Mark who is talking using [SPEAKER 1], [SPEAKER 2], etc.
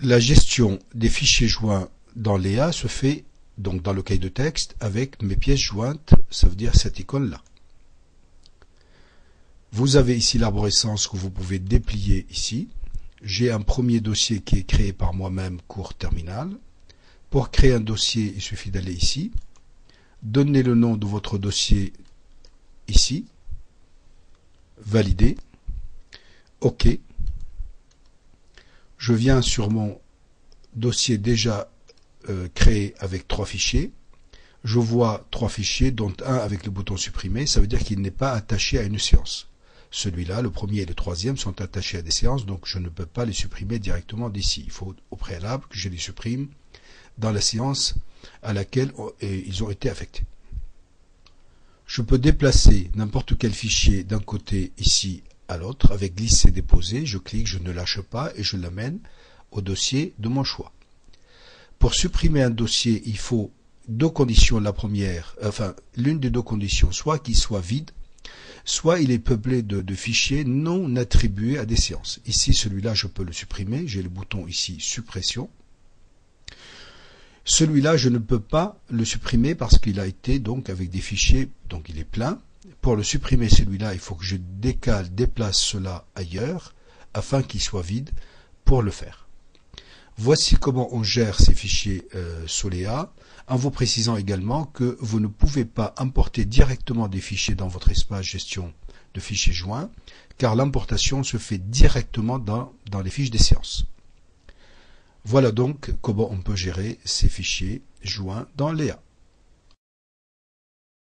[SPEAKER 1] La gestion des fichiers joints dans Léa se fait donc dans le cahier de texte avec mes pièces jointes, ça veut dire cette icône-là. Vous avez ici l'arborescence que vous pouvez déplier ici. J'ai un premier dossier qui est créé par moi-même, cours terminal. Pour créer un dossier, il suffit d'aller ici. Donnez le nom de votre dossier ici. Valider. OK. Je viens sur mon dossier déjà créé avec 3 fichiers. Je vois 3 fichiers, dont un avec le bouton supprimer. Ça veut dire qu'il n'est pas attaché à une séance. Celui-là, le premier et le troisième, sont attachés à des séances, donc je ne peux pas les supprimer directement d'ici. Il faut au préalable que je les supprime dans la séance à laquelle ils ont été affectés. Je peux déplacer n'importe quel fichier d'un côté ici à l'autre avec glisser déposer. Je clique, je ne lâche pas et je l'amène au dossier de mon choix. Pour supprimer un dossier, il faut deux conditions. La première, l'une des deux conditions, soit qu'il soit vide, soit il est peuplé de fichiers non attribués à des séances. Ici, celui-là, je peux le supprimer. J'ai le bouton ici, suppression. Celui-là, je ne peux pas le supprimer parce qu'il a été donc avec des fichiers, donc il est plein. Pour le supprimer, celui-là, il faut que je déplace cela ailleurs afin qu'il soit vide pour le faire. Voici comment on gère ces fichiers sous Léa, en vous précisant également que vous ne pouvez pas importer directement des fichiers dans votre espace gestion de fichiers joints, car l'importation se fait directement dans les fiches des séances. Voilà donc comment on peut gérer ces fichiers joints dans Léa.